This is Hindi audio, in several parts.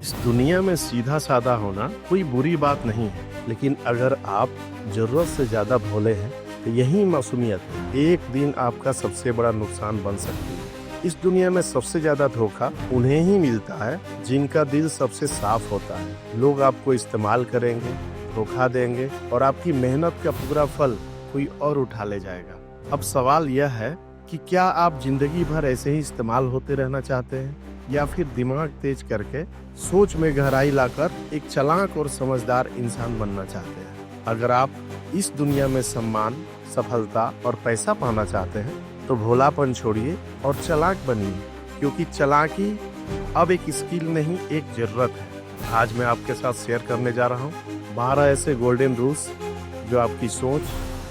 इस दुनिया में सीधा साधा होना कोई बुरी बात नहीं है, लेकिन अगर आप जरूरत से ज्यादा भोले हैं तो यही मासूमियत एक दिन आपका सबसे बड़ा नुकसान बन सकती है। इस दुनिया में सबसे ज्यादा धोखा उन्हें ही मिलता है जिनका दिल सबसे साफ होता है। लोग आपको इस्तेमाल करेंगे, धोखा देंगे और आपकी मेहनत का पूरा फल कोई और उठा ले जाएगा। अब सवाल यह है कि क्या आप जिंदगी भर ऐसे ही इस्तेमाल होते रहना चाहते हैं या फिर दिमाग तेज करके सोच में गहराई लाकर एक चालाक और समझदार इंसान बनना चाहते हैं। अगर आप इस दुनिया में सम्मान, सफलता और पैसा पाना चाहते हैं तो भोलापन छोड़िए और चालाक बनिए, क्योंकि चालाकी अब एक स्किल नहीं, एक जरूरत है। आज मैं आपके साथ शेयर करने जा रहा हूँ 12 ऐसे गोल्डन रूल्स जो आपकी सोच,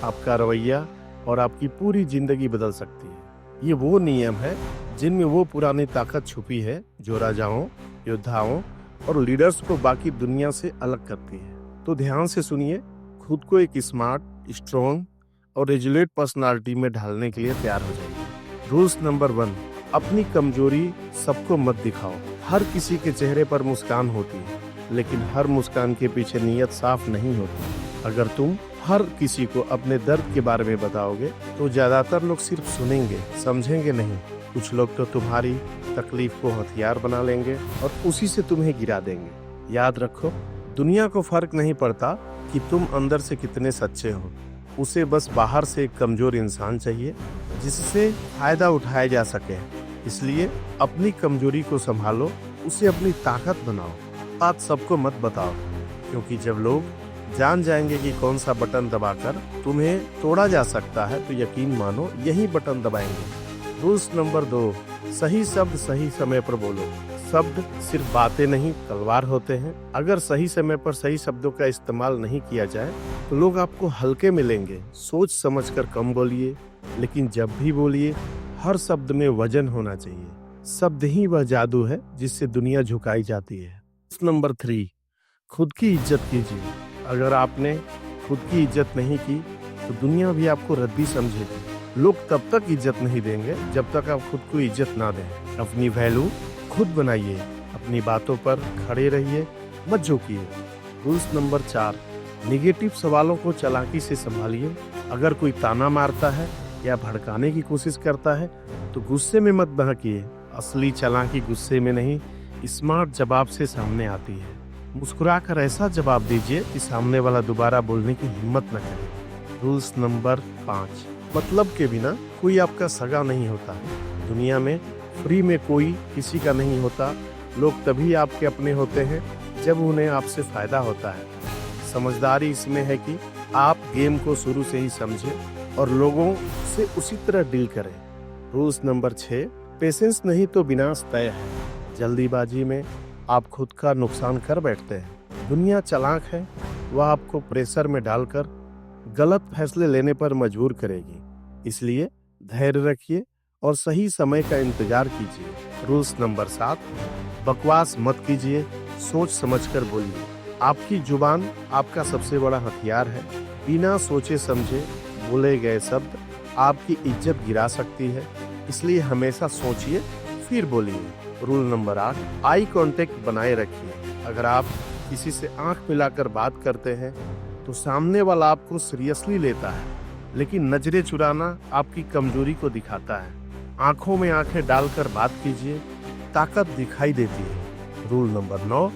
आपका रवैया और आपकी पूरी जिंदगी बदल सकती है। ये वो नियम है जिनमें वो पुरानी ताकत छुपी है जो राजाओं, योद्धाओं और लीडर्स को बाकी दुनिया से अलग करती है। तो ध्यान से सुनिए, खुद को एक स्मार्ट, स्ट्रॉन्ग और रेजुलेट पर्सनालिटी में ढालने के लिए तैयार हो जाइए। रूल्स नंबर 1, अपनी कमजोरी सबको मत दिखाओ। हर किसी के चेहरे पर मुस्कान होती है, लेकिन हर मुस्कान के पीछे नीयत साफ नहीं होती। अगर तुम हर किसी को अपने दर्द के बारे में बताओगे तो ज्यादातर लोग सिर्फ सुनेंगे, समझेंगे नहीं। कुछ लोग तो तुम्हारी तकलीफ को हथियार बना लेंगे और उसी से तुम्हें गिरा देंगे। याद रखो, दुनिया को फर्क नहीं पड़ता कि तुम अंदर से कितने सच्चे हो। उसे बस बाहर से एक कमजोर इंसान चाहिए जिससे फायदा उठाया जा सके। इसलिए अपनी कमजोरी को संभालो, उसे अपनी ताकत बनाओ। बात सबको मत बताओ, क्योंकि जब लोग जान जाएंगे कि कौन सा बटन दबाकर तुम्हें तोड़ा जा सकता है तो यकीन मानो यही बटन दबाएंगे। रूल्स नंबर 2, सही शब्द सही समय पर बोलो। शब्द सिर्फ बातें नहीं, तलवार होते हैं। अगर सही समय पर सही शब्दों का इस्तेमाल नहीं किया जाए तो लोग आपको हल्के मिलेंगे। सोच समझकर कम बोलिए, लेकिन जब भी बोलिए हर शब्द में वजन होना चाहिए। शब्द ही वह जादू है जिससे दुनिया झुकाई जाती है। नंबर 3, खुद की इज्जत कीजिए। अगर आपने खुद की इज्जत नहीं की तो दुनिया भी आपको रद्दी समझेगी। लोग तब तक इज्जत नहीं देंगे जब तक आप खुद को इज्जत ना दें। अपनी वैल्यू खुद बनाइए, अपनी बातों पर खड़े रहिए, मत झुकिए। रूल्स नंबर 4, निगेटिव सवालों को चालाकी से संभालिए। अगर कोई ताना मारता है या भड़काने की कोशिश करता है तो गुस्से में मत बहकिए। असली चालाकी गुस्से में नहीं, स्मार्ट जवाब से सामने आती है। मुस्कुराकर ऐसा जवाब दीजिए कि सामने वाला दोबारा बोलने की हिम्मत न करे। रूल्स नंबर 5, मतलब के बिना कोई आपका सगा नहीं होता। दुनिया में फ्री में कोई किसी का नहीं होता। लोग तभी आपके अपने होते हैं जब उन्हें आपसे फायदा होता है। समझदारी इसमें है कि आप गेम को शुरू से ही समझें और लोगों से उसी तरह डील करें। रूल्स नंबर 6, पेशेंस नहीं तो विनाश तय है। जल्दीबाजी में आप खुद का नुकसान कर बैठते हैं। दुनिया चालाक है, वह आपको प्रेशर में डालकर गलत फैसले लेने पर मजबूर करेगी। इसलिए धैर्य रखिए और सही समय का इंतजार कीजिए। रूल्स नंबर 7, बकवास मत कीजिए, सोच समझकर बोलिए। आपकी जुबान आपका सबसे बड़ा हथियार है। बिना सोचे समझे बोले गए शब्द आपकी इज्जत गिरा सकती है, इसलिए हमेशा सोचिए फिर बोलिए। रूल नंबर 8, आई कांटेक्ट बनाए रखिए। अगर आप किसी से आंख मिलाकर बात करते हैं तो सामने वाला आपको सीरियसली लेता है, लेकिन नजरें चुराना आपकी कमजोरी को दिखाता है। आंखों में आंखें डालकर बात कीजिए, ताकत दिखाई देती है। रूल नंबर 9,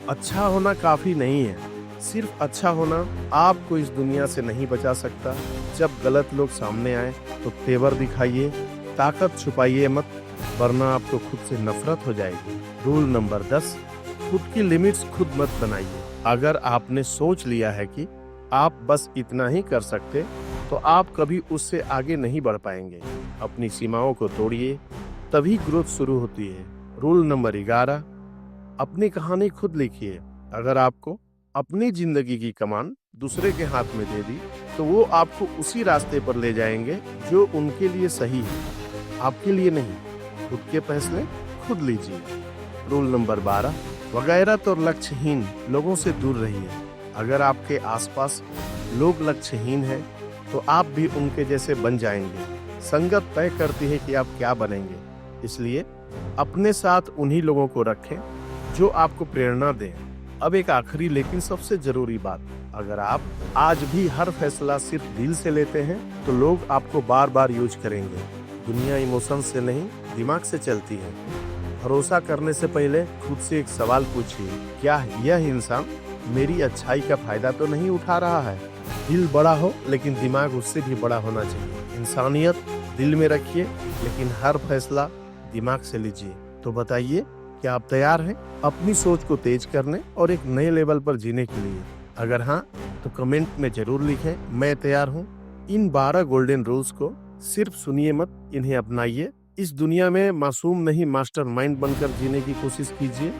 अच्छा होना काफी नहीं है, सिर्फ अच्छा होना आपको इस दुनिया से नहीं बचा सकता। जब गलत लोग सामने आए तो तेवर दिखाइए, ताकत छुपाइए मत, वरना आपको खुद से नफरत हो जाएगी। रूल नंबर 10, खुद की लिमिट्स खुद मत बनाइए। अगर आपने सोच लिया है कि आप बस इतना ही कर सकते तो आप कभी उससे आगे नहीं बढ़ पाएंगे। अपनी सीमाओं को तोड़िए, तभी ग्रोथ शुरू होती है। रूल नंबर 11, अपनी कहानी खुद लिखिए। अगर आपको अपनी जिंदगी की कमान दूसरे के हाथ में दे दी तो वो आपको उसी रास्ते पर ले जाएंगे जो उनके लिए सही है, आपके लिए नहीं। खुद के फैसले खुद लीजिए। रूल नंबर 12, वगैरत और लक्ष्यहीन लोगों से दूर रहिए। अगर आपके आसपास लोग लक्ष्यहीन हैं तो आप भी उनके जैसे बन जाएंगे। संगत तय करती है कि आप क्या बनेंगे, इसलिए अपने साथ उन्हीं लोगों को रखें जो आपको प्रेरणा दें। अब एक आखिरी लेकिन सबसे जरूरी बात, अगर आप आज भी हर फैसला सिर्फ दिल से लेते हैं तो लोग आपको बार बार यूज करेंगे। दुनिया इमोशन से नहीं, दिमाग से चलती है। भरोसा करने से पहले खुद से एक सवाल पूछिए, क्या यह इंसान मेरी अच्छाई का फायदा तो नहीं उठा रहा है? दिल बड़ा हो लेकिन दिमाग उससे भी बड़ा होना चाहिए। इंसानियत दिल में रखिए लेकिन हर फैसला दिमाग से लीजिए। तो बताइए, क्या आप तैयार हैं अपनी सोच को तेज करने और एक नए लेवल पर जीने के लिए? अगर हाँ, तो कमेंट में जरूर लिखें, मैं तैयार हूँ। इन 12 गोल्डन रूल्स को सिर्फ सुनिए मत, इन्हें अपनाइए। इस दुनिया में मासूम नहीं, मास्टरमाइंड बनकर जीने की कोशिश कीजिए।